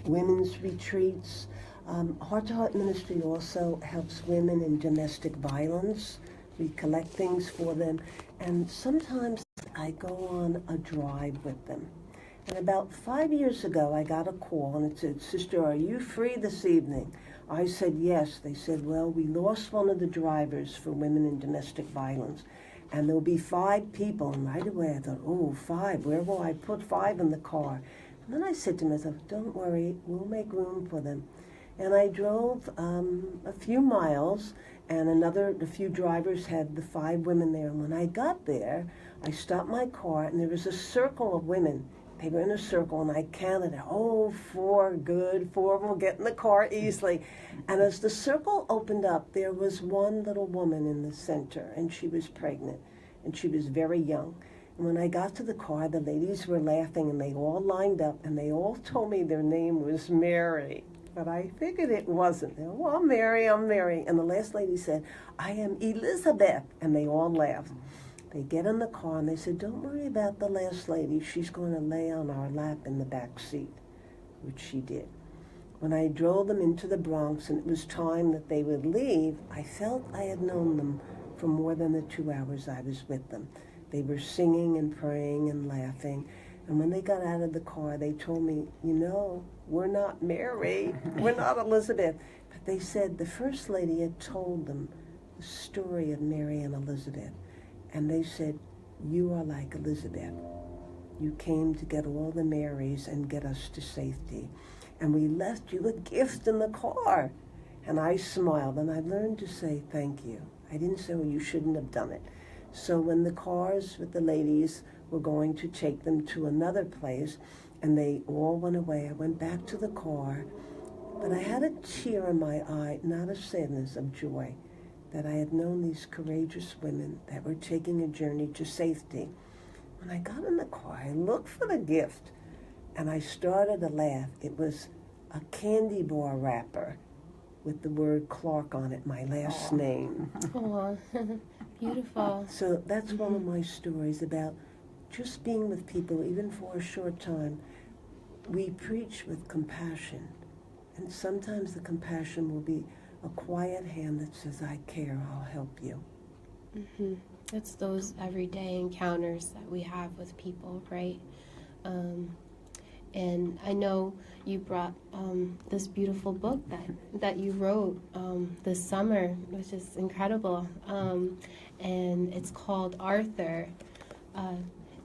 women's retreats. Heart to Heart Ministry also helps women in domestic violence. We collect things for them, and sometimes I go on a drive with them. And about 5 years ago, I got a call, and it said, "Sister, are you free this evening?" I said, "Yes." They said, "Well, we lost one of the drivers for women in domestic violence, and there'll be 5 people." And right away, I thought, "Oh, 5, where will I put 5 in the car?" And then I said to myself, "Don't worry, we'll make room for them." And I drove a few miles, and a few drivers had the 5 women there. And when I got there, I stopped my car, and there was a circle of women. They were in a circle, and I counted, 4, good, 4 will get in the car easily. And as the circle opened up, there was one little woman in the center, and she was pregnant, and she was very young. And when I got to the car, the ladies were laughing, and they all lined up, and they all told me their name was Mary. But I figured it wasn't. They were, "I'm Mary, I'm Mary." And the last lady said, "I am Elizabeth." And they all laughed. They get in the car, and they said, "Don't worry about the last lady. She's going to lay on our lap in the back seat," which she did. When I drove them into the Bronx and it was time that they would leave, I felt I had known them for more than the 2 hours I was with them. They were singing and praying and laughing. And when they got out of the car, they told me, "We're not Mary, we're not Elizabeth." But they said the First Lady had told them the story of Mary and Elizabeth. And they said, "You are like Elizabeth. You came to get all the Marys and get us to safety. And we left you a gift in the car." And I smiled, and I learned to say thank you. I didn't say, "Well, you shouldn't have done it." So when the cars with the ladies were going to take them to another place, and they all went away, I went back to the car, but I had a tear in my eye, not of sadness, of joy, that I had known these courageous women that were taking a journey to safety. When I got in the car, I looked for the gift, and I started to laugh. It was a candy bar wrapper with the word Clark on it, my last name. Oh, beautiful. So that's one of my stories about just being with people, even for a short time. We preach with compassion, and sometimes the compassion will be a quiet hand that says, "I care, I'll help you." Mm-hmm. It's those everyday encounters that we have with people, right? And I know you brought this beautiful book that you wrote this summer, which is incredible. And it's called Arthur.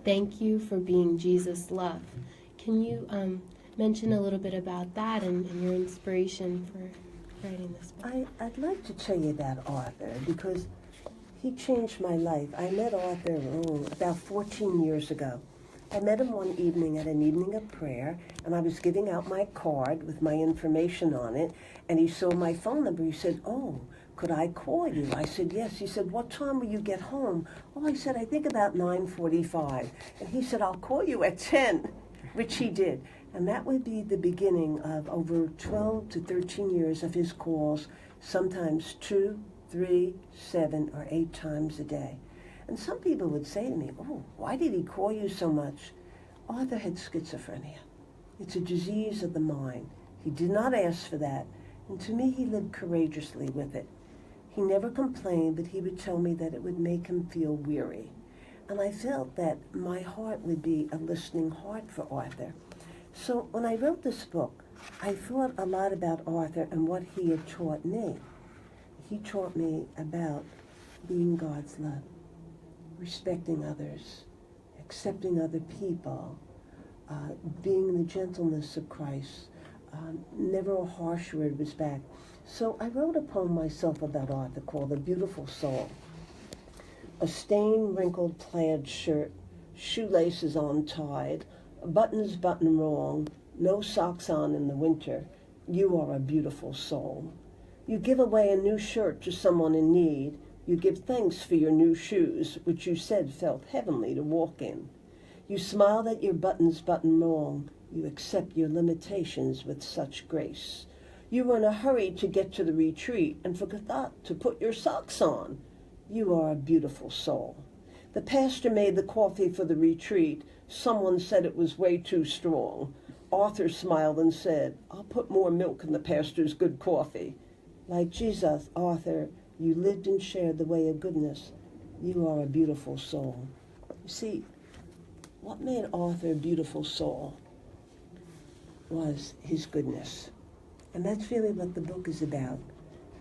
Thank You for Being Jesus' Love. Can you mention a little bit about that and your inspiration for writing this book? I'd like to tell you about Arthur because he changed my life. I met Arthur about 14 years ago. I met him one evening at an evening of prayer, and I was giving out my card with my information on it, and he saw my phone number. He said, "Oh, could I call you?" I said, "Yes." He said, "What time will you get home?" Oh, I said, "I think about 9:45. And he said, "I'll call you at 10, which he did. And that would be the beginning of over 12 to 13 years of his calls, sometimes 2, 3, 7, or 8 times a day. And some people would say to me, "Oh, why did he call you so much?" Arthur had schizophrenia. It's a disease of the mind. He did not ask for that. And to me, he lived courageously with it. He never complained, but he would tell me that it would make him feel weary. And I felt that my heart would be a listening heart for Arthur. So when I wrote this book, I thought a lot about Arthur and what he had taught me. He taught me about being God's love, respecting others, accepting other people, being in the gentleness of Christ. Never a harsh word was back. So I wrote a poem myself about Arthur called "A Beautiful Soul." A stained, wrinkled plaid shirt, shoelaces untied, buttons buttoned wrong, no socks on in the winter. You are a beautiful soul. You give away a new shirt to someone in need. You give thanks for your new shoes, which you said felt heavenly to walk in. You smile that your buttons button wrong. You accept your limitations with such grace. You were in a hurry to get to the retreat and forgot to put your socks on. You are a beautiful soul. The pastor made the coffee for the retreat. Someone said it was way too strong. Arthur smiled and said, "I'll put more milk in the pastor's good coffee." Like Jesus, Arthur, you lived and shared the way of goodness. You are a beautiful soul. You see, what made Arthur a beautiful soul was his goodness. And that's really what the book is about.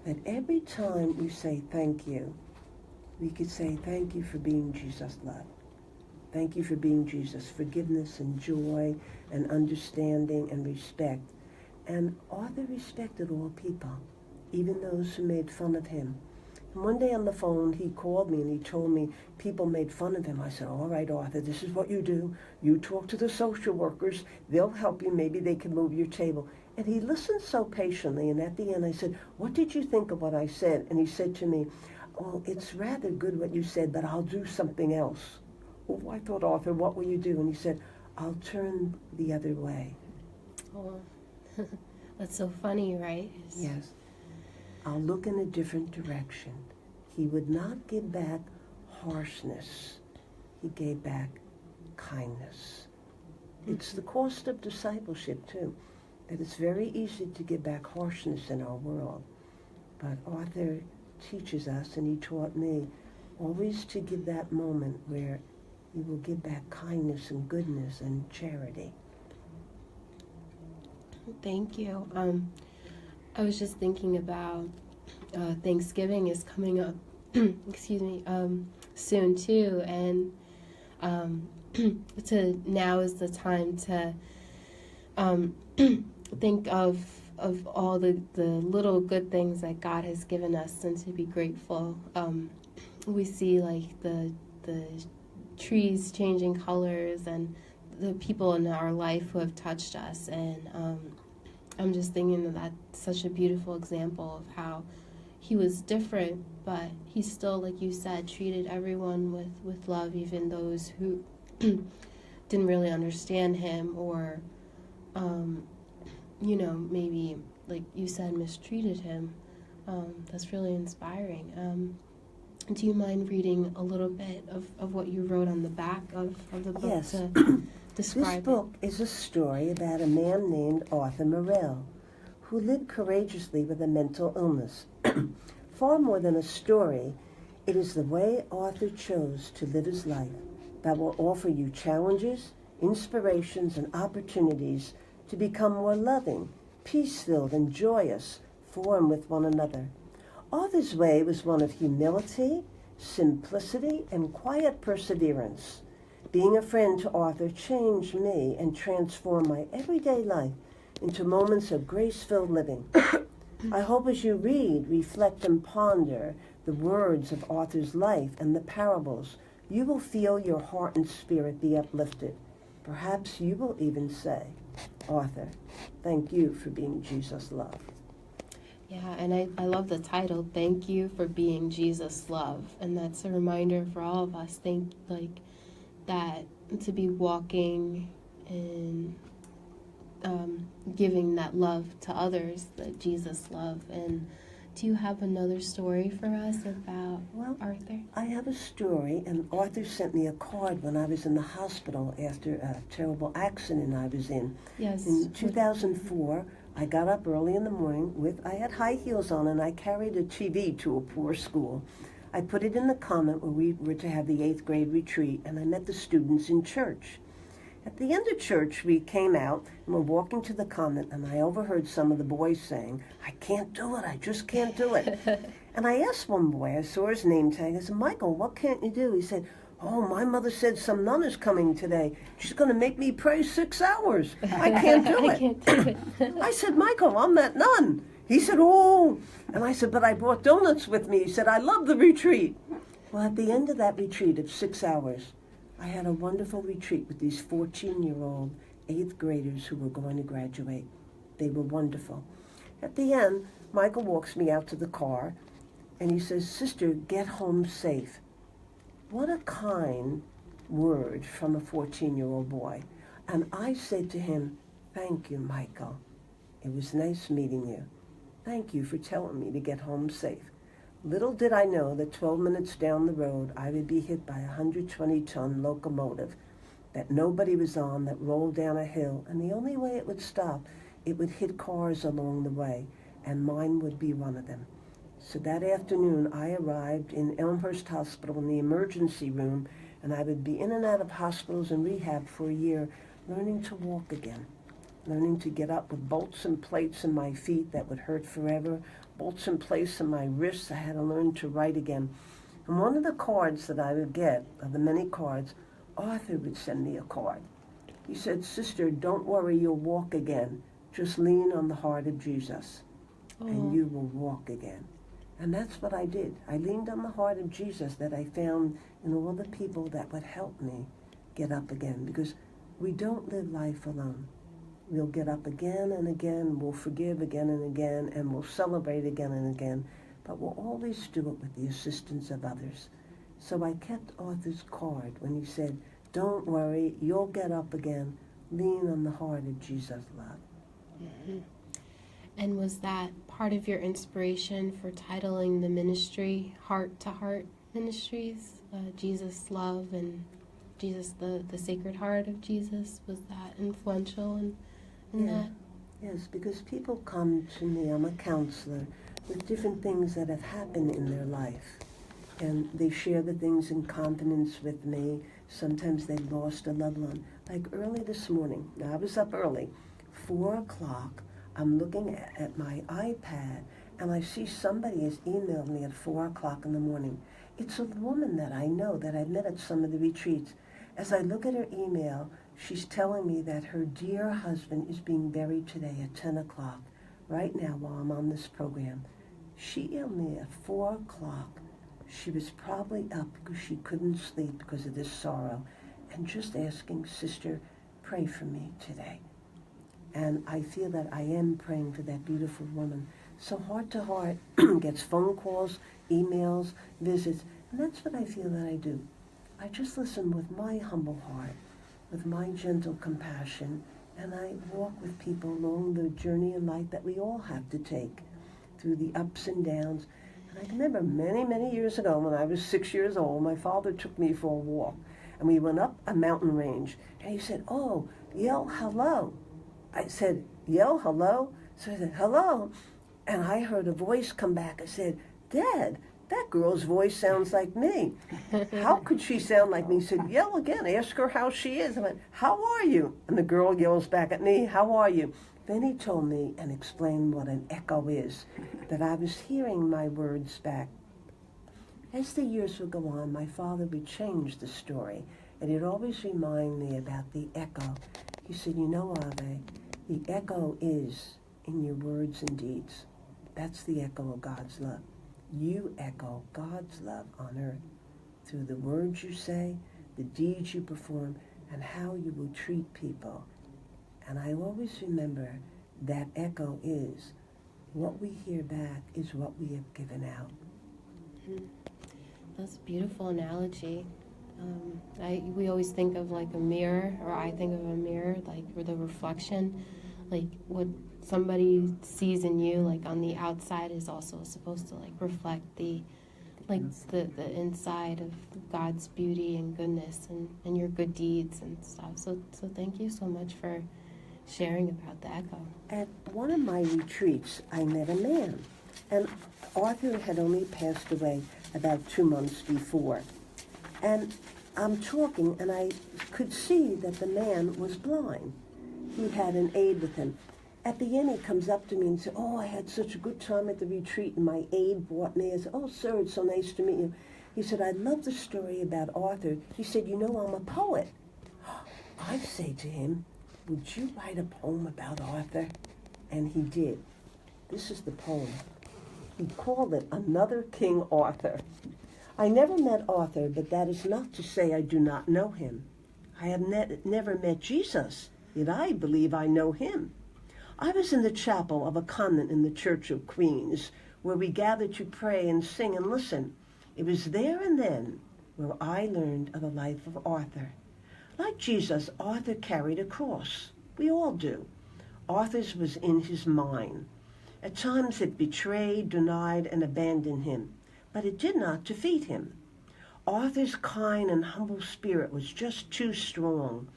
That every time we say thank you, we could say thank you for being Jesus' love. Thank you for being Jesus' forgiveness and joy and understanding and respect. And Arthur respected all people, even those who made fun of him. And one day on the phone, he called me and he told me people made fun of him. I said, "All right, Arthur, this is what you do. You talk to the social workers. They'll help you. Maybe they can move your table." And he listened so patiently. And at the end, I said, "What did you think of what I said?" And he said to me, "Oh, it's rather good what you said, but I'll do something else." Oh, I thought, "Arthur, what will you do?" And he said, "I'll turn the other way." Oh, that's so funny, right? Yes. I'll look in a different direction. He would not give back harshness. He gave back kindness. It's the cost of discipleship, too, that it's very easy to give back harshness in our world. But Arthur teaches us, and he taught me, always to give that moment where you will give back kindness and goodness and charity. Thank you. I was just thinking about Thanksgiving is coming up, excuse me, soon too, and now is the time to think of all the little good things that God has given us and to be grateful. We see like the trees changing colors and the people in our life who have touched us, and I'm just thinking that's such a beautiful example of how he was different, but he still, like you said, treated everyone with love, even those who didn't really understand him or maybe, like you said, mistreated him. That's really inspiring. Do you mind reading a little bit of what you wrote on the back of the book? Yes. To describe This book is a story about a man named Arthur Morell, who lived courageously with a mental illness. Far more than a story, it is the way Arthur chose to live his life that will offer you challenges, inspirations, and opportunities to become more loving, peace-filled, and joyous for and with one another. Arthur's way was one of humility, simplicity, and quiet perseverance. Being a friend to Arthur changed me and transformed my everyday life into moments of grace-filled living. I hope as you read, reflect, and ponder the words of Arthur's life and the parables, you will feel your heart and spirit be uplifted. Perhaps you will even say, "Arthur, thank you for being Jesus' love." Yeah, and I love the title, "Thank You for Being Jesus' Love." And that's a reminder for all of us, that to be walking and giving that love to others, that Jesus love. And do you have another story for us about Arthur? I have a story, and Arthur sent me a card when I was in the hospital after a terrible accident I was in. Yes. In 2004, I got up early in the morning I had high heels on, and I carried a TV to a poor school. I put it in the convent where we were to have the 8th grade retreat, and I met the students in church. At the end of church, we came out and were walking to the convent, and I overheard some of the boys saying, "I can't do it, I just can't do it." And I asked one boy, I saw his name tag, I said, "Michael, what can't you do?" He said, "Oh, my mother said some nun is coming today. She's going to make me pray 6 hours. I can't do it." I can't do it. I said, "Michael, I'm that nun." He said, "Oh." And I said, "But I brought donuts with me." He said, "I love the retreat." Well, at the end of that retreat of 6 hours, I had a wonderful retreat with these 14-year-old 8th graders who were going to graduate. They were wonderful. At the end, Michael walks me out to the car, and he says, "Sister, get home safe." What a kind word from a 14-year-old boy. And I said to him, "Thank you, Michael. It was nice meeting you. Thank you for telling me to get home safe." Little did I know that 12 minutes down the road, I would be hit by a 120-ton locomotive. that nobody was on that rolled down a hill, and the only way it would stop, it would hit cars along the way, and mine would be one of them. So that afternoon, I arrived in Elmhurst Hospital in the emergency room, and I would be in and out of hospitals and rehab for a year, learning to walk again, learning to get up with bolts and plates in my feet that would hurt forever, bolts and plates in my wrists. I had to learn to write again. And one of the cards that I would get, of the many cards, Arthur would send me a card. He said, "Sister, don't worry, you'll walk again. Just lean on the heart of Jesus, and you will walk again." And that's what I did. I leaned on the heart of Jesus that I found in all the people that would help me get up again, because we don't live life alone. We'll get up again and again, we'll forgive again and again, and we'll celebrate again and again, but we'll always do it with the assistance of others. So I kept Arthur's card when he said, "Don't worry, you'll get up again. Lean on the heart of Jesus' love." Mm-hmm. And was that part of your inspiration for titling the ministry Heart to Heart Ministries? Jesus Love and Jesus, the Sacred Heart of Jesus? Was that influential in that? Yes, because people come to me, I'm a counselor, with different things that have happened in their life. And they share the things in confidence with me. Sometimes they lost a loved one. Like early this morning, now I was up early, 4 o'clock, I'm looking at my iPad, and I see somebody has emailed me at 4 o'clock in the morning. It's a woman that I know that I met at some of the retreats. As I look at her email, she's telling me that her dear husband is being buried today at 10 o'clock, right now while I'm on this program. She emailed me at 4 o'clock. She was probably up because she couldn't sleep because of this sorrow, and just asking, "Sister, pray for me today." And I feel that I am praying for that beautiful woman. So Heart to Heart gets phone calls, emails, visits, and that's what I feel that I do. I just listen with my humble heart, with my gentle compassion, and I walk with people along the journey in life that we all have to take, through the ups and downs. And I remember many, many years ago when I was 6 years old, my father took me for a walk, and we went up a mountain range, and he said, "Oh, yell hello." I said, "Yell hello?" So I said, "Hello." And I heard a voice come back. I said, "Dad, that girl's voice sounds like me. How could she sound like me?" He said, "Yell again. Ask her how she is." I went, "How are you?" And the girl yells back at me, "How are you?" Then he told me and explained what an echo is, that I was hearing my words back. As the years would go on, my father would change the story, and he'd always remind me about the echo. He said, "You know, Ave, the echo is in your words and deeds. That's the echo of God's love. You echo God's love on earth through the words you say, the deeds you perform, and how you will treat people." And I always remember that echo is what we hear back is what we have given out. That's a beautiful analogy. We always think of like a mirror, or I think of a mirror, like with a reflection, like what somebody sees in you, like on the outside, is also supposed to like reflect the inside of God's beauty and goodness and your good deeds and stuff. So thank you so much for sharing about the echo. At one of my retreats, I met a man, and Arthur had only passed away about 2 months before. And I'm talking, and I could see that the man was blind. He had an aide with him. At the end, he comes up to me and said, "Oh, I had such a good time at the retreat, and my aide brought me." I said, "Oh, sir, it's so nice to meet you." He said, "I love the story about Arthur." He said, "You know, I'm a poet." I say to him, "Would you write a poem about Arthur?" And he did. This is the poem. He called it Another King Arthur. I never met Arthur, but that is not to say I do not know him. I have never met Jesus, yet I believe I know him. I was in the chapel of a convent in the Church of Queens, where we gathered to pray and sing and listen. It was there and then where I learned of the life of Arthur. Like Jesus, Arthur carried a cross. We all do. Arthur's was in his mind. At times it betrayed, denied, and abandoned him, but it did not defeat him. Arthur's kind and humble spirit was just too strong.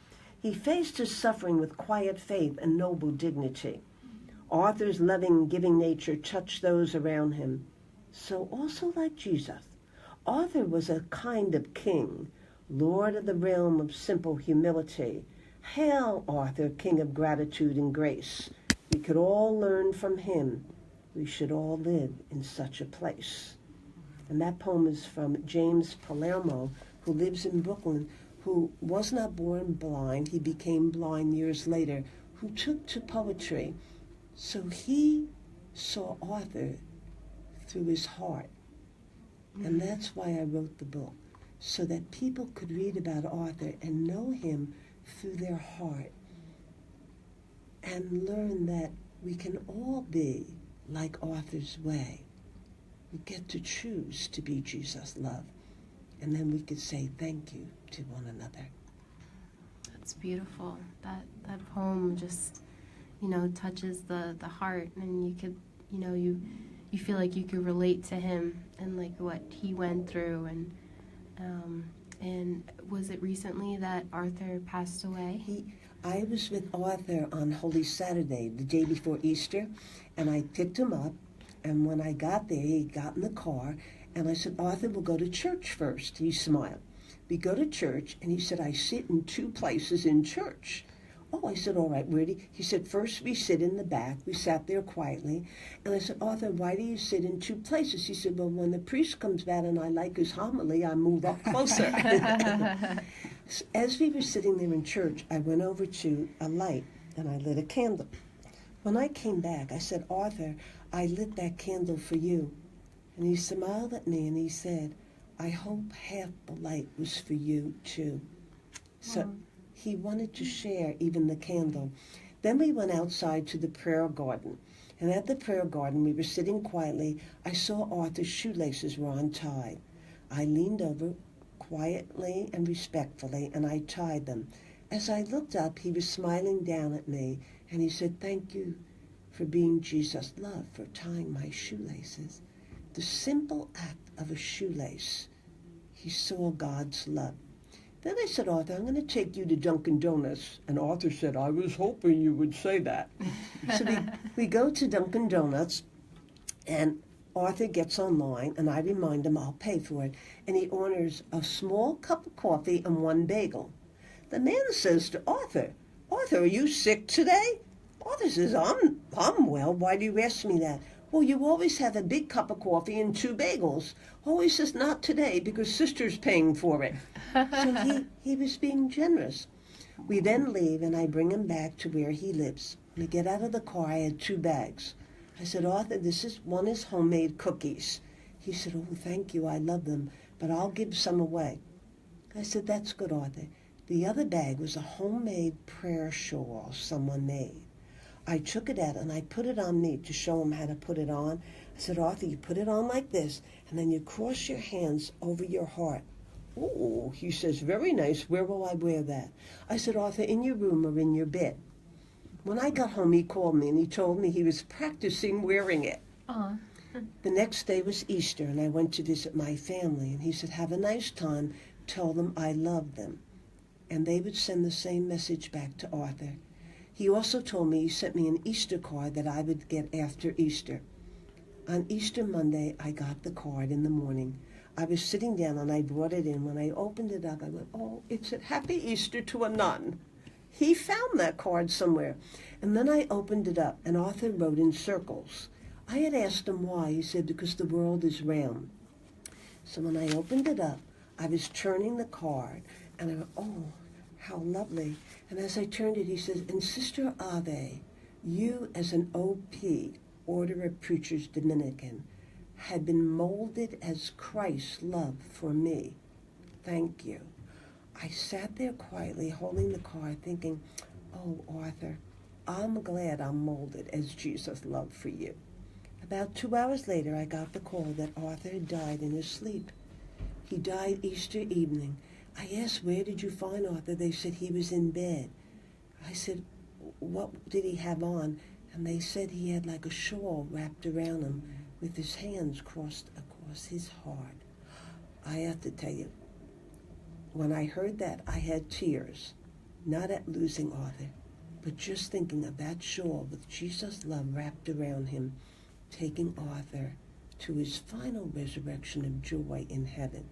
He faced his suffering with quiet faith and noble dignity. Arthur's loving, giving nature touched those around him. So also like Jesus, Arthur was a kind of king, lord of the realm of simple humility. Hail, Arthur, king of gratitude and grace. We could all learn from him. We should all live in such a place. And that poem is from James Palermo, who lives in Brooklyn, who was not born blind. He became blind years later, who took to poetry. So he saw Arthur through his heart. And that's why I wrote the book, so that people could read about Arthur and know him through their heart and learn that we can all be like Arthur's way. We get to choose to be Jesus' love. And then we could say thank you to one another. That's beautiful. That poem just, touches the heart, and you could, you feel like you could relate to him and like what he went through. And was it recently that Arthur passed away? I was with Arthur on Holy Saturday, the day before Easter, and I picked him up. And when I got there, he got in the car, and I said, Arthur, we'll go to church first. He smiled. We go to church, and he said, I sit in two places in church. Oh, I said, all right, where do you? He said, first we sit in the back. We sat there quietly. And I said, Arthur, why do you sit in two places? He said, well, when the priest comes back and I like his homily, I move up closer. As we were sitting there in church, I went over to a light, and I lit a candle. When I came back, I said, Arthur, I lit that candle for you. And he smiled at me and he said, I hope half the light was for you too. So he wanted to share even the candle. Then we went outside to the prayer garden. And at the prayer garden, we were sitting quietly. I saw Arthur's shoelaces were untied. I leaned over quietly and respectfully, and I tied them. As I looked up, he was smiling down at me, and he said, thank you for being Jesus' love, for tying my shoelaces. The simple act of a shoelace, he saw God's love. Then I said, Arthur, I'm going to take you to Dunkin' Donuts. And Arthur said, I was hoping you would say that. So we go to Dunkin' Donuts, and Arthur gets online, and I remind him I'll pay for it. And he orders a small cup of coffee and one bagel. The man says to Arthur, Arthur, are you sick today? Arthur says, I'm well. Why do you ask me that? Well, you always have a big cup of coffee and two bagels. Oh, he says, not today, because sister's paying for it. So he was being generous. We then leave, and I bring him back to where he lives. When I get out of the car, I had 2 bags. I said, Arthur, one is homemade cookies. He said, oh, thank you, I love them, but I'll give some away. I said, that's good, Arthur. The other bag was a homemade prayer shawl someone made. I took it out and I put it on me to show him how to put it on. I said, Arthur, you put it on like this, and then you cross your hands over your heart. Oh, he says, very nice. Where will I wear that? I said, Arthur, in your room or in your bed. When I got home, he called me and he told me he was practicing wearing it. The next day was Easter, and I went to visit my family, and he said, have a nice time. Tell them I love them. And they would send the same message back to Arthur. He also told me, he sent me an Easter card that I would get after Easter. On Easter Monday, I got the card in the morning. I was sitting down and I brought it in. When I opened it up, I went, oh, it said, Happy Easter to a nun. He found that card somewhere. And then I opened it up, and Arthur wrote in circles. I had asked him why. He said, because the world is round. So when I opened it up, I was turning the card, and I went, oh, how lovely. And as I turned it, he says, and Sister Ave, you as an OP, Order of Preachers Dominican, had been molded as Christ's love for me. Thank you. I sat there quietly holding the card thinking, oh, Arthur, I'm glad I'm molded as Jesus' love for you. About 2 hours later, I got the call that Arthur had died in his sleep. He died Easter evening. I asked, where did you find Arthur? They said he was in bed. I said, what did he have on? And they said he had like a shawl wrapped around him with his hands crossed across his heart. I have to tell you, when I heard that, I had tears, not at losing Arthur, but just thinking of that shawl with Jesus' love wrapped around him, taking Arthur to his final resurrection of joy in heaven.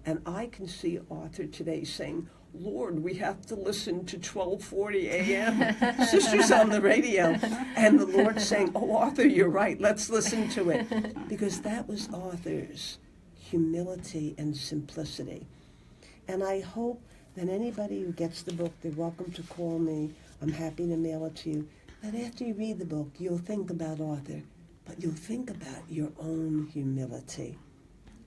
And I can see Arthur today saying, Lord, we have to listen to 12:40 a.m. Sisters on the radio. And the Lord saying, oh, Arthur, you're right. Let's listen to it. Because that was Arthur's humility and simplicity. And I hope that anybody who gets the book, they're welcome to call me. I'm happy to mail it to you. That after you read the book, you'll think about Arthur, but you'll think about your own humility,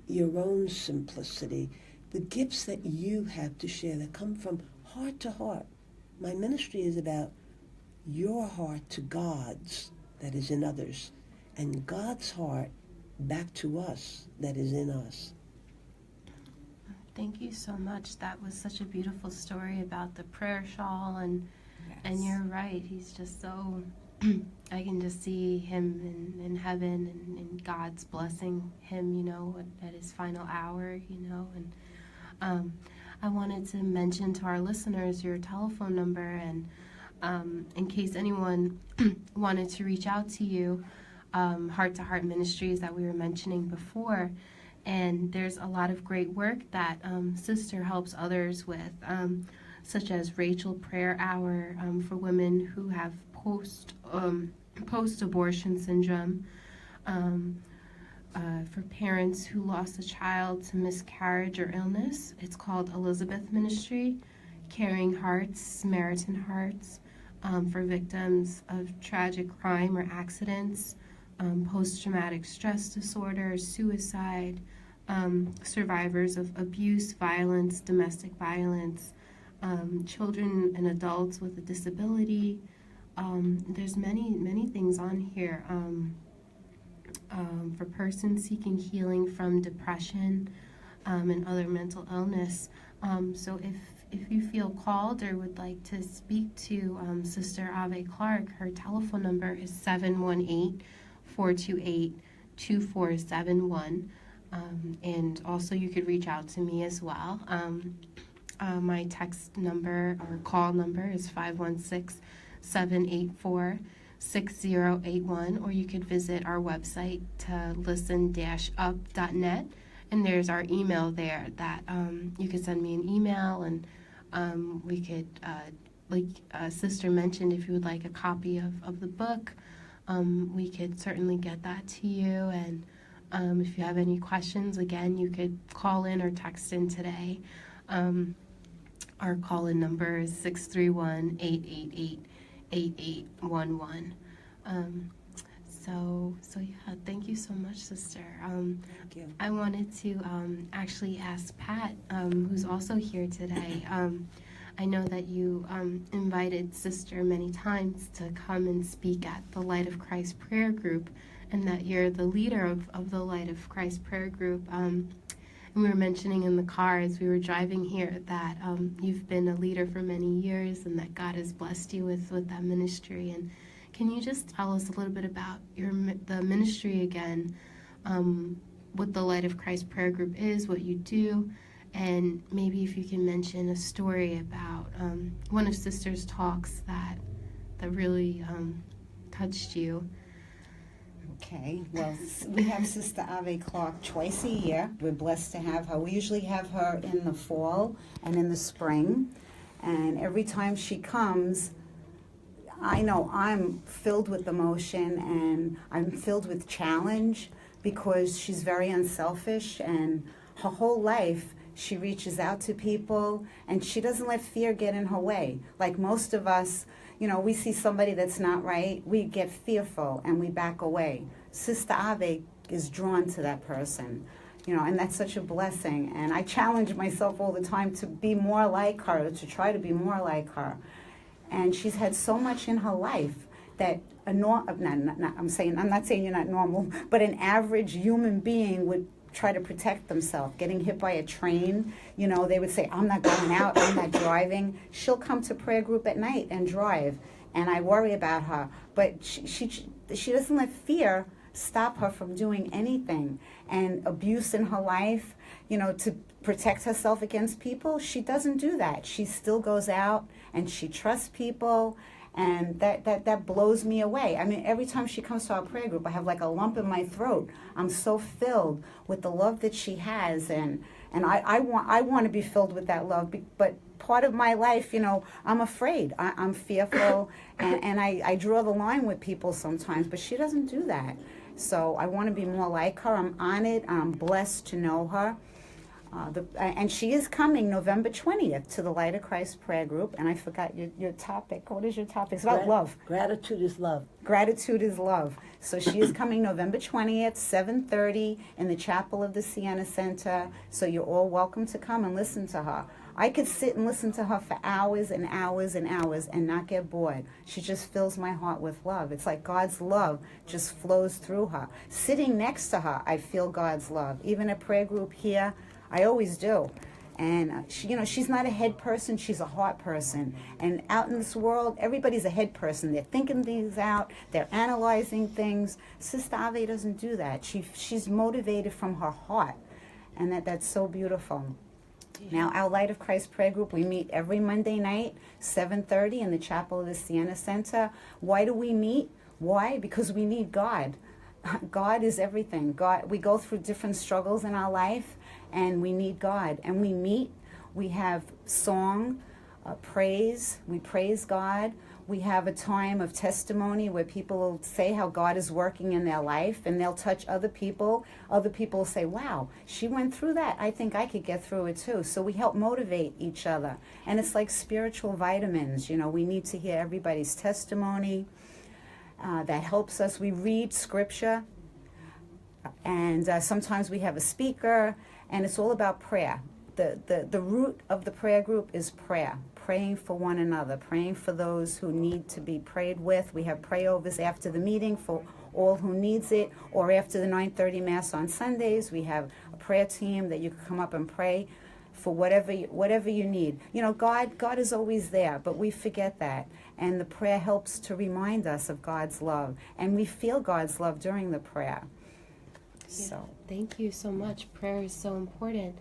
your own simplicity, the gifts that you have to share that come from heart to heart. My ministry is about your heart to God's that is in others, and God's heart back to us that is in us. Thank you so much. That was such a beautiful story about the prayer shawl, and you're right. He's just so, I can just see him in heaven, and God's blessing him, at his final hour, and I wanted to mention to our listeners your telephone number, and in case anyone wanted to reach out to you, Heart to Heart Ministries that we were mentioning before. And there's a lot of great work that Sister helps others with, such as Rachel Prayer Hour for women who have post-abortion syndrome, for parents who lost a child to miscarriage or illness. It's called Elizabeth Ministry, Caring Hearts, Samaritan Hearts, for victims of tragic crime or accidents, post-traumatic stress disorder, suicide, survivors of abuse, violence, domestic violence, children and adults with a disability. There's many things on here for persons seeking healing from depression and other mental illness. So if you feel called or would like to speak to Sister Ave Clark, her telephone number is 718-428-2471. And also you could reach out to me as well. My text number or call number is 516-784-6081, or you could visit our website to listen-up.net, and there's our email there that you could send me an email, and we could, like Sister mentioned, if you would like a copy of the book, we could certainly get that to you. And if you have any questions, again, you could call in or text in today. Our call-in number is 631-888-8811. So yeah, thank you so much, Sister. Thank you. I wanted to actually ask Pat, who's also here today. I know that you invited Sister many times to come and speak at the Light of Christ prayer group, and that you're the leader of the Light of Christ prayer group. And we were mentioning in the car as we were driving here that you've been a leader for many years, and that God has blessed you with that ministry. And can you just tell us a little bit about the ministry again, what the Light of Christ prayer group is, what you do, and maybe if you can mention a story about one of Sister's talks that really touched you. Okay, well, we have Sister Ave Clark twice a year. We're blessed to have her. We usually have her in the fall and in the spring. And every time she comes, I know I'm filled with emotion and I'm filled with challenge, because she's very unselfish, and her whole life she reaches out to people, and she doesn't let fear get in her way. Like most of us, we see somebody that's not right, we get fearful and we back away. Sister Ave is drawn to that person, and that's such a blessing. And I challenge myself all the time to be more like her, to try to be more like her. And she's had so much in her life that I'm not saying you're not normal, but an average human being would try to protect themselves. Getting hit by a train, they would say, I'm not going out, I'm not driving. She'll come to prayer group at night and drive, and I worry about her. But she doesn't let fear stop her from doing anything. And abuse in her life, to protect herself against people, she doesn't do that. She still goes out and she trusts people. And that blows me away. I mean, every time she comes to our prayer group, I have like a lump in my throat. I'm so filled with the love that she has, and I want to be filled with that love. But part of my life, I'm afraid. I'm fearful, and I draw the line with people sometimes. But she doesn't do that. So I want to be more like her. I'm honored. I'm blessed to know her. And she is coming November 20th to the Light of Christ prayer group. And I forgot your topic. What is your topic? It's about love. Gratitude is love. Gratitude is love. So she is coming November 20th, 7:30 in the chapel of the Sienna Center. So you're all welcome to come and listen to her. I could sit and listen to her for hours and hours and hours and not get bored. She just fills my heart with love. It's like God's love just flows through her. Sitting next to her, I feel God's love. Even a prayer group here, I always do. And she's not a head person, she's a heart person. And out in this world, everybody's a head person. They're thinking things out, they're analyzing things. Sister Ave doesn't do that. She's motivated from her heart. And that's so beautiful. Now, our Light of Christ prayer group, we meet every Monday night, 7:30 in the chapel of the Sienna Center. Why do we meet? Why? Because we need God. God is everything. God. We go through different struggles in our life, and we need God. And we meet. We have song, praise. We praise God. We have a time of testimony where people will say how God is working in their life, and they'll touch other people. Other people will say, wow, she went through that. I think I could get through it too. So we help motivate each other. And it's like spiritual vitamins. We need to hear everybody's testimony. That helps us. We read scripture, and sometimes we have a speaker, and it's all about prayer. The root of the prayer group is prayer. Praying for one another, praying for those who need to be prayed with. We have prayovers after the meeting for all who needs it, or after the 9:30 Mass on Sundays. We have a prayer team that you can come up and pray for whatever you need. God is always there, but we forget that. And the prayer helps to remind us of God's love. And we feel God's love during the prayer. Yeah, So thank you so much. Prayer is so important.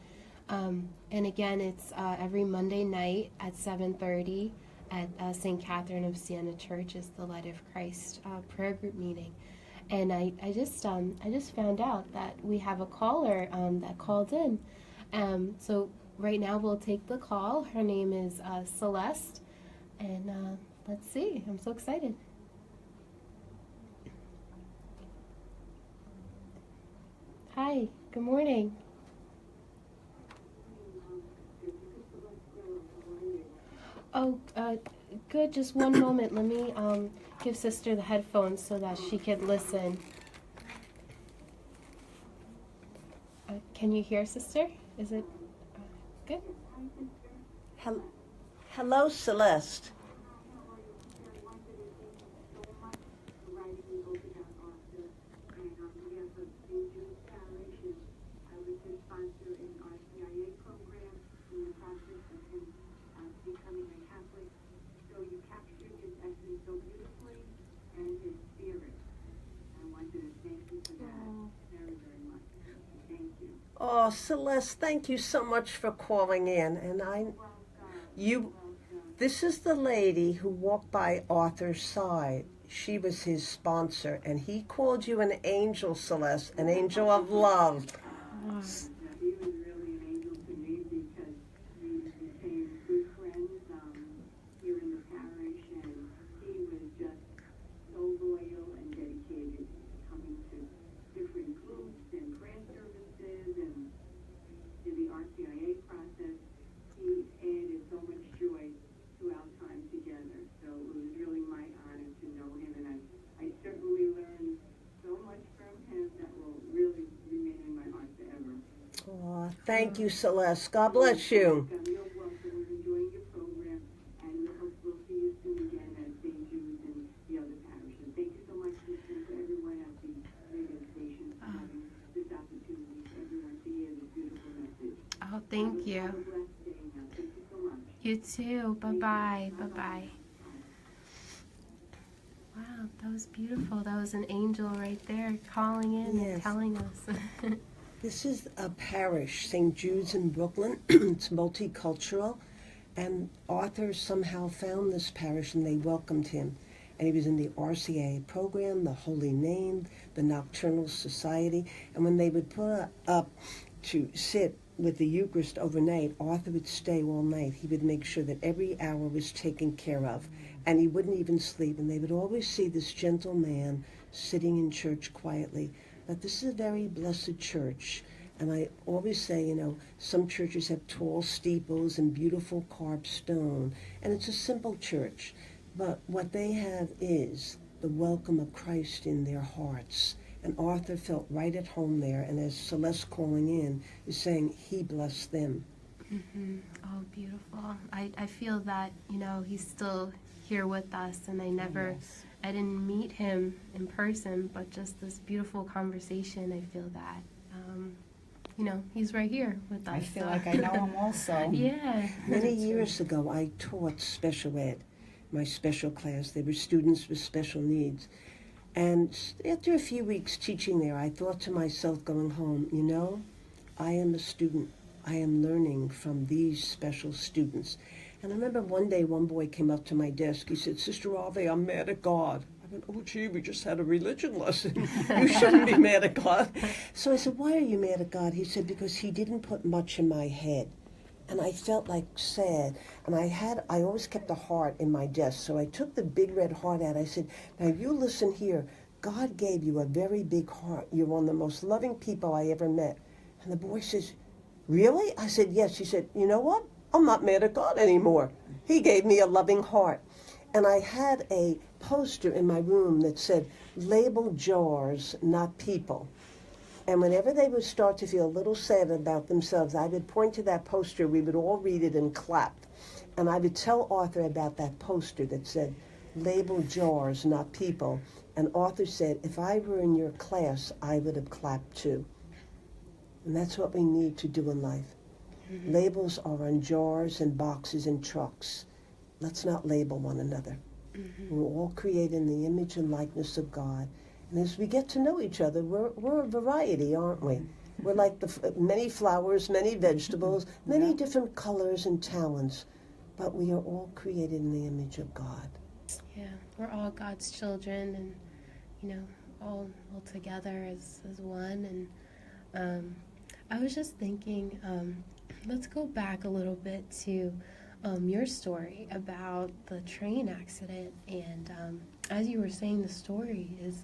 And again, it's every Monday night at 7:30 at St. Catherine of Siena Church is the Light of Christ prayer group meeting. And I just found out that we have a caller that called in. So right now we'll take the call. Her name is Celeste. And let's see. I'm so excited. Hi. Good morning. Oh, good. Just one moment. Let me give Sister the headphones so that she can listen. Can you hear, Sister? Is it good? Hello, Celeste. Oh, Celeste, thank you so much for calling in. And this is the lady who walked by Arthur's side. She was his sponsor, and he called you an angel, Celeste, an angel of love. He was really an angel to me because we became good friends here in the parish, and he was just so loyal and dedicated, coming to different groups and prayer services and in the RCIA process. He added so much joy to our time together. So it was really my honor to know him, and I certainly learned so much from him that will really remain in my heart forever. Oh, thank you, Celeste. God bless you. You're welcome. We're enjoying your program, and we hope we'll see you soon again at St. Jude's and the other parishes. Thank you so much, Sister, to everyone at the radio station for having this opportunity for everyone to hear this beautiful message. Oh, thank you. Have a blessed day now. Thank you so much. You too. Bye-bye. Bye-bye. Wow, that was was beautiful. That was an angel right there calling in and Yes. telling us. This is a parish, St. Jude's in Brooklyn. It's multicultural. And Arthur somehow found this parish and they welcomed him. And he was in the RCA program, the Holy Name, the Nocturnal Society. And when they would put up to sit with the Eucharist overnight, Arthur would stay all night. He would make sure that every hour was taken care of. And he wouldn't even sleep. And they would always see this gentle man sitting in church quietly. But this is a very blessed church. And I always say, you know, some churches have tall steeples and beautiful carved stone. And it's a simple church. But what they have is the welcome of Christ in their hearts. And Arthur felt right at home there. And as Celeste calling in is saying, he blessed them. Mm-hmm. Oh, beautiful. I feel that, you know, he's still here with us. And I didn't meet him in person, but just this beautiful conversation, I feel that, you know, he's right here with us. I feel like I know him also. Yeah. Many years ago, I taught special ed, my special class. They were students with special needs. And after a few weeks teaching there, I thought to myself going home, you know, I am a student. I am learning from these special students. And I remember one day one boy came up to my desk. He said, Sister Ave, I'm mad at God. I went, oh, gee, we just had a religion lesson. You shouldn't be mad at God. So I said, why are you mad at God? He said, because he didn't put much in my head. And I felt like sad. And I always kept a heart in my desk. So I took the big red heart out. I said, now you listen here. God gave you a very big heart. You're one of the most loving people I ever met. And the boy says, really? I said, yes. He said, you know what? I'm not mad at God anymore. He gave me a loving heart. And I had a poster in my room that said, label jars, not people. And whenever they would start to feel a little sad about themselves, I would point to that poster, we would all read it and clap. And I would tell Arthur about that poster that said, label jars, not people. And Arthur said, if I were in your class, I would have clapped too. And that's what we need to do in life. Mm-hmm. Labels are on jars and boxes and trucks. Let's not label one another. Mm-hmm. We're all created in the image and likeness of God. And as we get to know each other, we're a variety, aren't we? We're like many flowers, many vegetables, many different colors and talents. But we are all created in the image of God. Yeah, we're all God's children and, you know, all together as one. And I was just thinking, let's go back a little bit to your story about the train accident. And as you were saying, the story is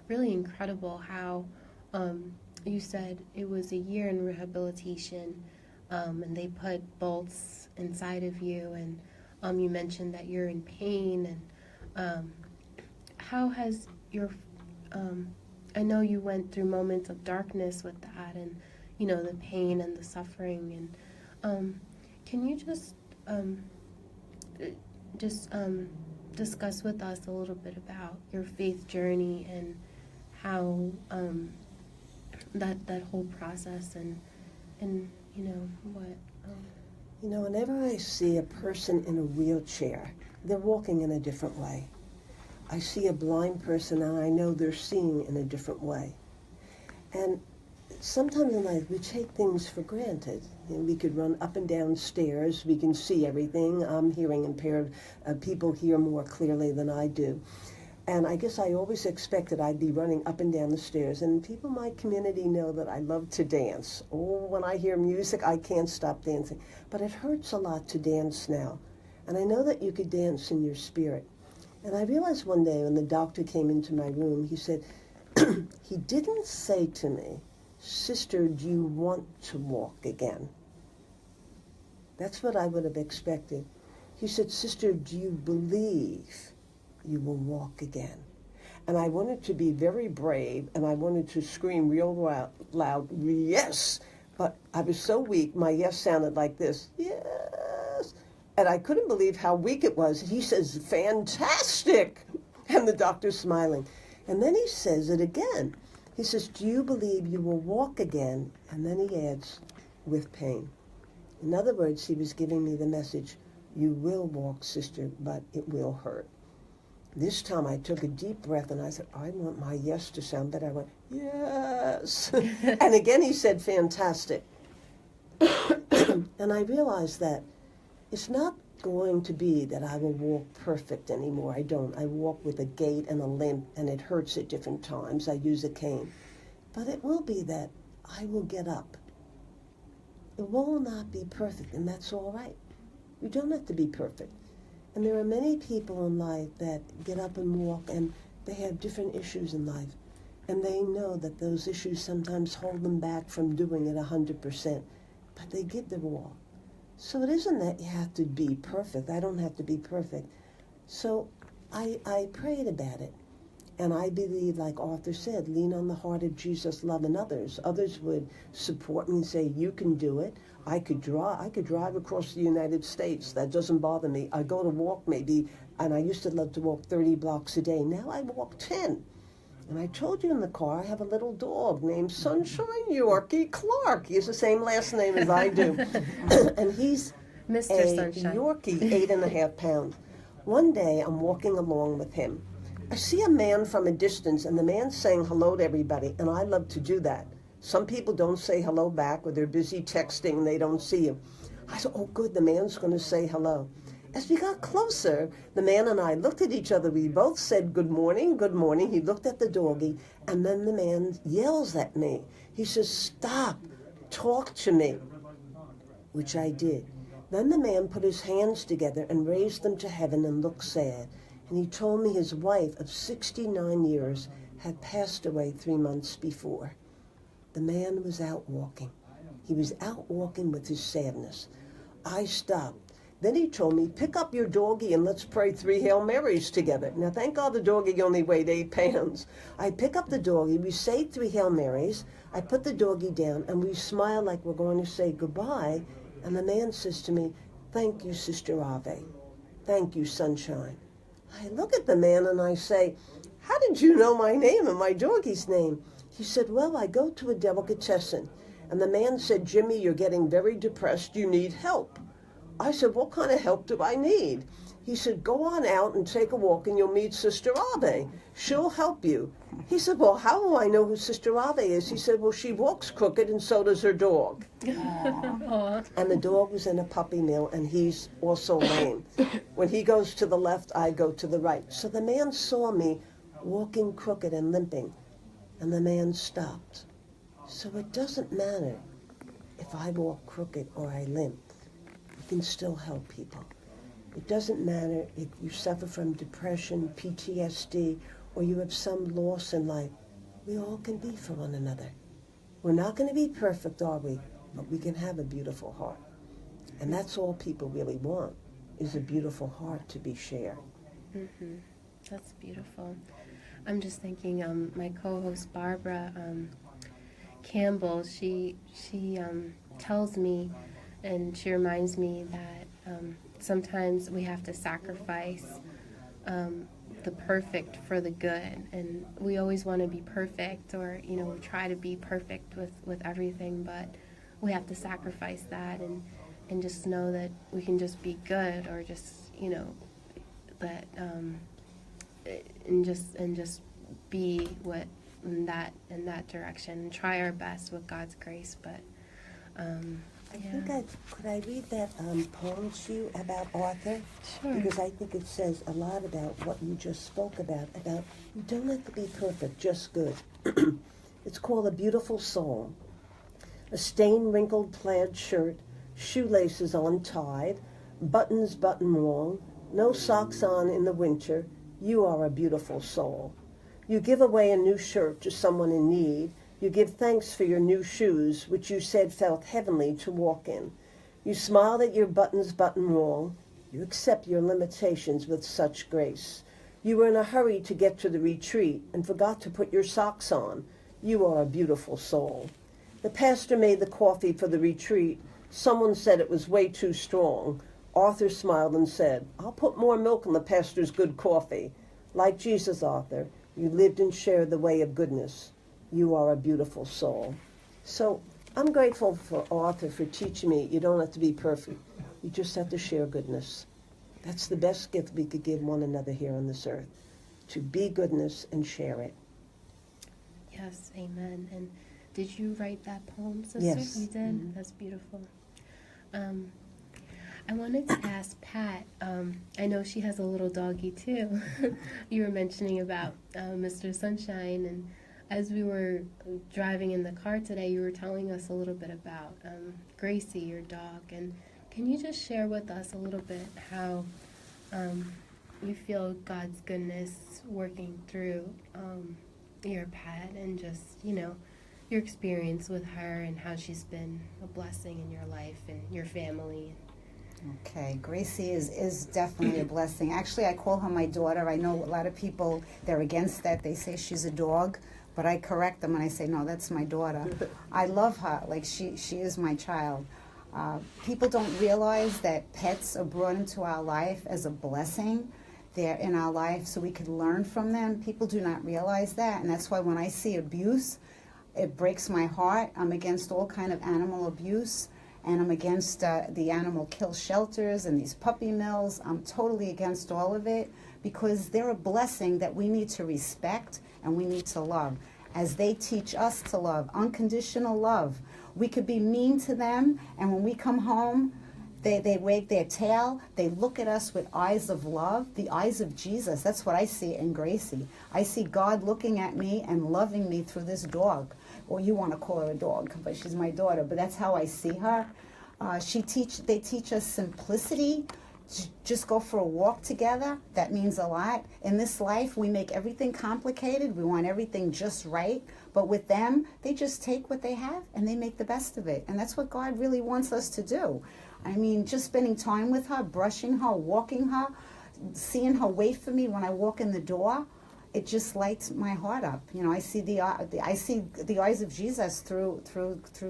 really incredible how you said it was a year in rehabilitation and they put bolts inside of you, and you mentioned that you're in pain. And how has your I know you went through moments of darkness with that, and you know, the pain and the suffering, and can you just discuss with us a little bit about your faith journey and how that whole process and you know what You know, whenever I see a person in a wheelchair, they're walking in a different way. I see a blind person and I know they're seeing in a different way. And sometimes in life we take things for granted. You know, we could run up and down stairs, we can see everything. I'm hearing impaired. People hear more clearly than I do. And I guess I always expected I'd be running up and down the stairs. And people in my community know that I love to dance. Oh, when I hear music, I can't stop dancing. But it hurts a lot to dance now. And I know that you could dance in your spirit. And I realized one day when the doctor came into my room, he said, he didn't say to me, Sister, do you want to walk again? That's what I would have expected. He said, Sister, do you believe you will walk again? And I wanted to be very brave, and I wanted to scream real loud, yes. But I was so weak, my yes sounded like this, yes. And I couldn't believe how weak it was. He says, fantastic. And the doctor's smiling. And then he says it again. He says, do you believe you will walk again? And then he adds, with pain. In other words, he was giving me the message, you will walk, sister, but it will hurt. This time I took a deep breath and I said, I want my yes to sound better. I went, yes. And again he said, fantastic. And I realized that it's not going to be that I will walk perfect anymore. I don't. I walk with a gait and a limp, and it hurts at different times. I use a cane. But it will be that I will get up. It will not be perfect, and that's all right. You don't have to be perfect. And there are many people in life that get up and walk, and they have different issues in life. And they know that those issues sometimes hold them back from doing it 100%. But they give their all. So it isn't that you have to be perfect. I don't have to be perfect. So I prayed about it. And I believe, like Arthur said, lean on the heart of Jesus, loving others. Others would support me and say, you can do it. I could drive across the United States. That doesn't bother me. I go to walk maybe, and I used to love to walk 30 blocks a day. Now I walk 10. And I told you in the car, I have a little dog named Sunshine Yorkie Clark. He has the same last name as I do. And he's Mr. a Sunshine. Yorkie, 8.5 pounds. One day, I'm walking along with him. I see a man from a distance, and the man's saying hello to everybody, and I love to do that. Some people don't say hello back, or they're busy texting, and they don't see you. I said, oh, good, the man's going to say hello. As we got closer, the man and I looked at each other. We both said, good morning, good morning. He looked at the doggie, and then the man yells at me. He says, stop, talk to me, which I did. Then the man put his hands together and raised them to heaven and looked sad. And he told me his wife of 69 years had passed away 3 months before. The man was out walking. He was out walking with his sadness. I stopped. Then he told me, pick up your doggie and let's pray 3 Hail Marys together. Now, thank God the doggie only weighed 8 pounds. I pick up the doggie, we say 3 Hail Marys, I put the doggie down, and we smile like we're going to say goodbye. And the man says to me, thank you, Sister Ave. Thank you, Sunshine. I look at the man and I say, how did you know my name and my doggie's name? He said, well, I go to a delicatessen. And the man said, Jimmy, you're getting very depressed. You need help. I said, what kind of help do I need? He said, go on out and take a walk and you'll meet Sister Ave. She'll help you. He said, well, how will I know who Sister Ave is? He said, well, she walks crooked and so does her dog. And the dog was in a puppy mill and he's also lame. When he goes to the left, I go to the right. So the man saw me walking crooked and limping, and the man stopped. So it doesn't matter if I walk crooked or I limp. You can still help people. It doesn't matter if you suffer from depression, PTSD, or you have some loss in life. We all can be for one another. We're not going to be perfect, are we? But we can have a beautiful heart. And that's all people really want, is a beautiful heart to be shared. Mm-hmm. That's beautiful. I'm just thinking, my co-host Barbara Campbell, she tells me, and she reminds me that sometimes we have to sacrifice the perfect for the good, and we always want to be perfect, or we try to be perfect with everything, but we have to sacrifice that and just know that we can just be good, or just that and just be what in that direction, and try our best with God's grace. But Could I read that poem to you about Arthur? Sure. Because I think it says a lot about what you just spoke about you don't have to be perfect, just good. It's called A Beautiful Soul. A stained, wrinkled plaid shirt, shoelaces untied, buttons button wrong, no socks on in the winter. You are a beautiful soul. You give away a new shirt to someone in need. You give thanks for your new shoes, which you said felt heavenly to walk in. You smile that your buttons button wrong. You accept your limitations with such grace. You were in a hurry to get to the retreat and forgot to put your socks on. You are a beautiful soul. The pastor made the coffee for the retreat. Someone said it was way too strong. Arthur smiled and said, I'll put more milk in the pastor's good coffee. Like Jesus, Arthur, you lived and shared the way of goodness. You are a beautiful soul. So I'm grateful for Arthur for teaching me you don't have to be perfect. You just have to share goodness. That's the best gift we could give one another here on this earth, to be goodness and share it. Yes, amen. And did you write that poem, sister? Yes. You did? Mhm. That's beautiful. I wanted to ask Pat, I know she has a little doggy too. You were mentioning about Mr. Sunshine, and as we were driving in the car today, you were telling us a little bit about Gracie, your dog. And can you just share with us a little bit how you feel God's goodness working through your pet, and just, your experience with her and how she's been a blessing in your life and your family? Okay, Gracie is definitely a blessing. Actually, I call her my daughter. I know a lot of people, they're against that. They say she's a dog, but I correct them and I say, no, that's my daughter. I love her. Like, she is my child. People don't realize that pets are brought into our life as a blessing. They're in our life so we can learn from them. People do not realize that, and that's why when I see abuse, it breaks my heart. I'm against all kind of animal abuse. And I'm against the animal kill shelters and these puppy mills. I'm totally against all of it, because they're a blessing that we need to respect and we need to love, as they teach us to love, unconditional love. We could be mean to them, and when we come home, they wag their tail. They look at us with eyes of love, the eyes of Jesus. That's what I see in Gracie. I see God looking at me and loving me through this dog. Or you want to call her a dog, but she's my daughter. But that's how I see her. They teach us simplicity. Just go for a walk together. That means a lot. In this life, we make everything complicated. We want everything just right. But with them, they just take what they have and they make the best of it. And that's what God really wants us to do. I mean, just spending time with her, brushing her, walking her, seeing her wait for me when I walk in the door, it just lights my heart up. I see the eyes of Jesus through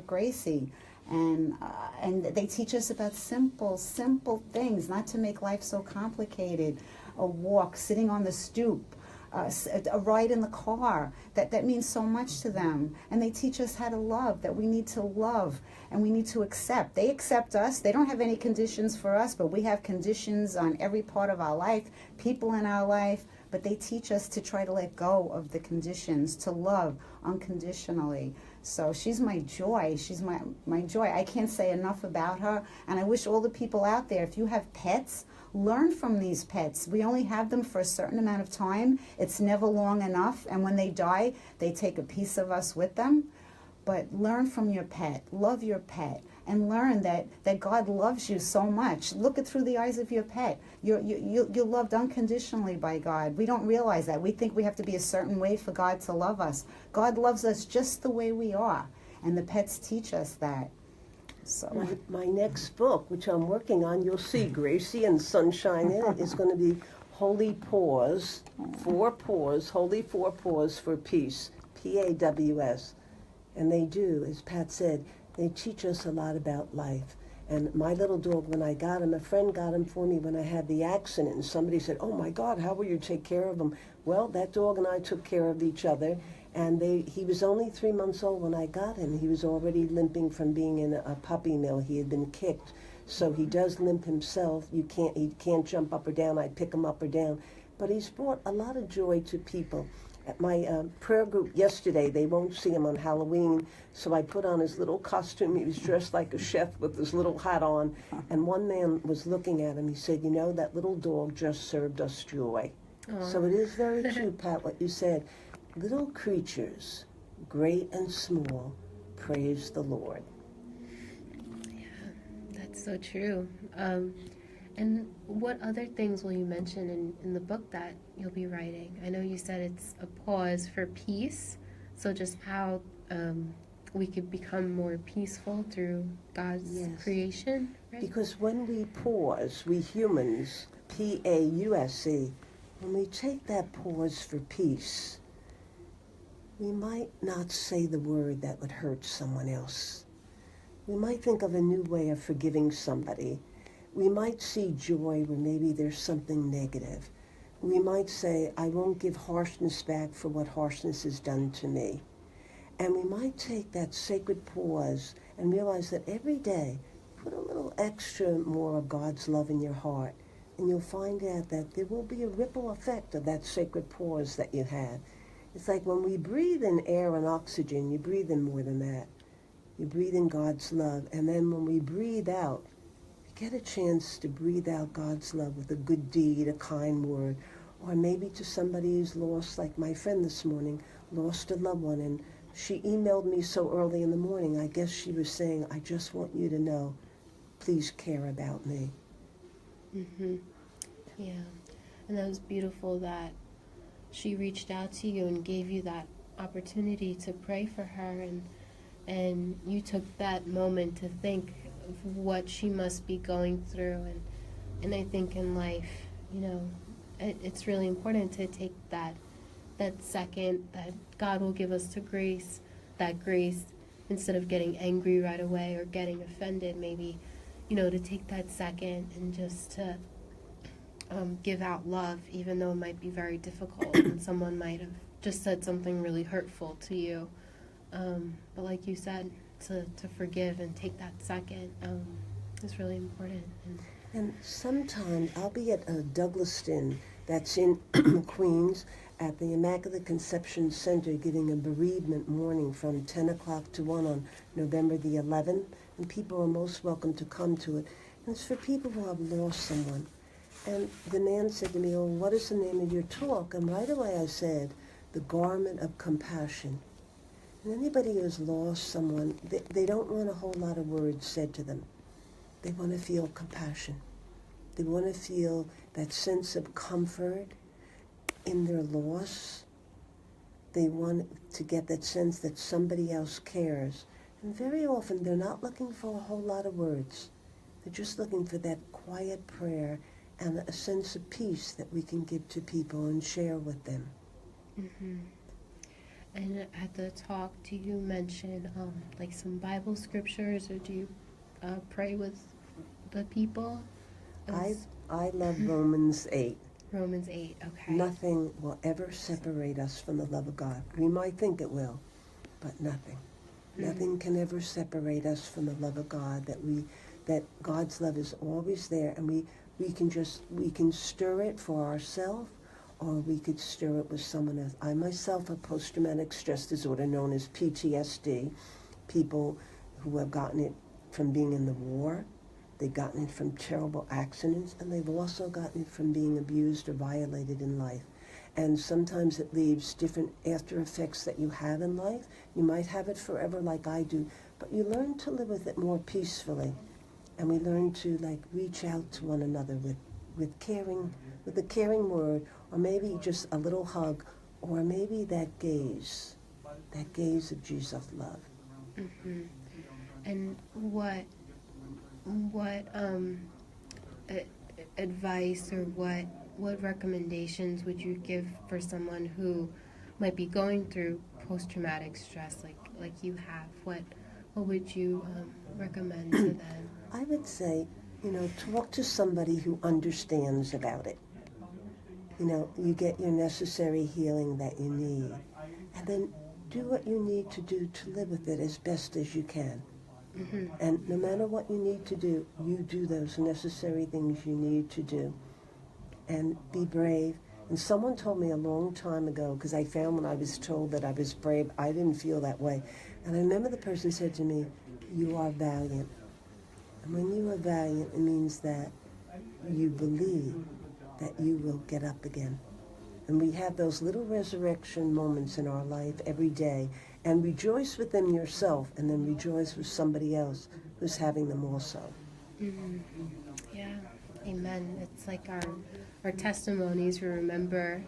Gracie. And they teach us about simple things, not to make life so complicated. A walk, sitting on the stoop, a ride in the car, that means so much to them. And they teach us how to love, that we need to love and we need to accept. They accept us. They don't have any conditions for us, but we have conditions on every part of our life, people in our life. But they teach us to try to let go of the conditions, to love unconditionally. So she's my joy. She's my joy. I can't say enough about her. And I wish all the people out there, if you have pets, learn from these pets. We only have them for a certain amount of time. It's never long enough. And when they die, they take a piece of us with them. But learn from your pet. Love your pet. And learn that God loves you so much. Look it through the eyes of your pet. You're loved unconditionally by God. We don't realize that. We think we have to be a certain way for God to love us. God loves us just the way we are. And the pets teach us that. So My next book, which I'm working on, you'll see Gracie and Sunshine in it, is going to be Holy Paws, 4 paws, Holy 4 paws for peace, Paws. And they do, as Pat said, they teach us a lot about life. And my little dog, when I got him, a friend got him for me when I had the accident. And somebody said, oh my God, how will you take care of him? Well, that dog and I took care of each other. And he was only 3 months old when I got him. He was already limping from being in a puppy mill. He had been kicked. So he does limp himself. He can't jump up or down. I pick him up or down. But he's brought a lot of joy to people. At my prayer group yesterday, they won't see him on Halloween, so I put on his little costume. He was dressed like a chef with his little hat on, and one man was looking at him. He said, that little dog just served us joy. Aww. So it is very true, Pat, what you said. Little creatures, great and small, praise the Lord. Yeah, that's so true. And what other things will you mention in the book that you'll be writing? I know you said it's a pause for peace, so just how we could become more peaceful through God's creation, right? Because when we pause, we humans, P-A-U-S-E, when we take that pause for peace, we might not say the word that would hurt someone else. We might think of a new way of forgiving somebody. We might see joy where maybe there's something negative. We might say, I won't give harshness back for what harshness has done to me. And we might take that sacred pause and realize that every day, put a little extra more of God's love in your heart. and you'll find out that there will be a ripple effect of that sacred pause that you had. It's like when we breathe in air and oxygen, you breathe in more than that. You breathe in God's love, and then when we breathe out, you get a chance to breathe out God's love with a good deed, a kind word, or maybe to somebody who's lost, like my friend this morning, lost a loved one, and she emailed me so early in the morning. I guess she was saying, I just want you to know, please care about me. Yeah, and that was beautiful that she reached out to you and gave you that opportunity to pray for her, and you took that moment to think of what she must be going through, and I think in life, you know, it's really important to take that second that God will give us to grace, that grace, instead of getting angry right away or getting offended, maybe, you know, to take that second and just to give out love, even though it might be very difficult and someone might have just said something really hurtful to you. But like you said, to forgive and take that second is really important. And sometimes I'll be at Douglaston, that's in Queens, at the Immaculate Conception Center, giving a bereavement morning from 10 o'clock to 1 on November the 11th, and people are most welcome to come to it. And it's for people who have lost someone. And the man said to me, oh, what is the name of your talk? And right away I said, The Garment of Compassion. And anybody who's lost someone, they don't want a whole lot of words said to them. They want to feel compassion. They want to feel that sense of comfort in their loss. They want to get that sense that somebody else cares. And very often they're not looking for a whole lot of words. They're just looking for that quiet prayer and a sense of peace that we can give to people and share with them. And at the talk, do you mention like some Bible scriptures, or do you pray with the people? I love Romans 8. Romans 8, okay. Nothing will ever separate us from the love of God. We might think it will, but nothing. Nothing can ever separate us from the love of God, that God's love is always there, and we can stir it for ourselves, or we could stir it with someone else. I myself have post-traumatic stress disorder known as PTSD. People who have gotten it from being in the war, they've gotten it from terrible accidents, and they've also gotten it from being abused or violated in life. And sometimes it leaves different after effects that you have in life. You might have it forever like I do, but you learn to live with it more peacefully. And we learn to reach out to one another with a caring word, or maybe just a little hug, or maybe that gaze of Jesus' love. And what advice or what recommendations would you give for someone who might be going through post-traumatic stress like you have? What would you recommend to them? I would say, talk to somebody who understands about it. You get your necessary healing that you need, and then do what you need to do to live with it as best as you can. And no matter what you need to do, you do those necessary things you need to do. And be brave. And someone told me a long time ago, because I found when I was told that I was brave, I didn't feel that way. And I remember the person said to me, you are valiant. And when you are valiant, it means that you believe that you will get up again. And we have those little resurrection moments in our life every day. And rejoice with them yourself, and then rejoice with somebody else who's having them also. Yeah, amen. It's like our testimonies. We remember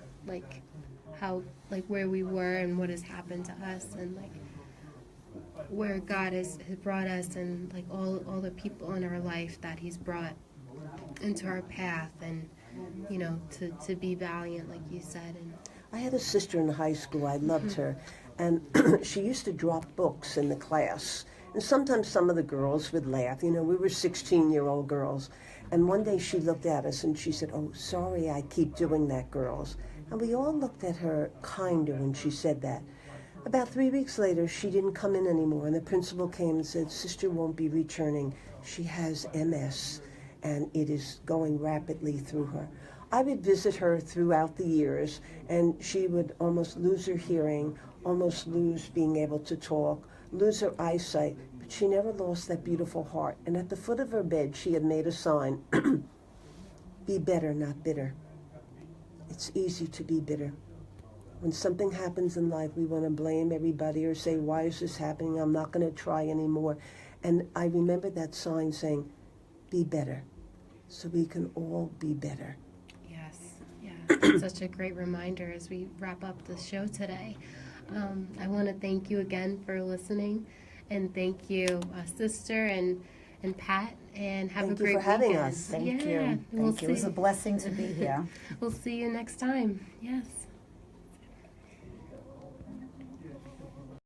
how where we were and what has happened to us, and where God has brought us, and all the people in our life that He's brought into our path, and to be valiant, like you said. And I had a sister in high school. I loved her. And she used to drop books in the class. And sometimes some of the girls would laugh. We were 16-year-old girls. And one day she looked at us and she said, oh, sorry I keep doing that, girls. And we all looked at her kinder when she said that. About 3 weeks later, she didn't come in anymore. And the principal came and said, Sister won't be returning. She has MS. and it is going rapidly through her. I would visit her throughout the years, and she would almost lose her hearing, almost lose being able to talk, lose her eyesight, but she never lost that beautiful heart. And at the foot of her bed, she had made a sign, be better, not bitter. It's easy to be bitter. When something happens in life, we want to blame everybody or say, why is this happening? I'm not going to try anymore. And I remember that sign saying, be better, so we can all be better. Yes, yeah, that's such a great reminder as we wrap up the show today. I want to thank you again for listening, and thank you, Sister and Pat, and have a great weekend. Thank you for having us. Thank you. We'll Thank you. It was a blessing to be here. We'll see you next time. Yes.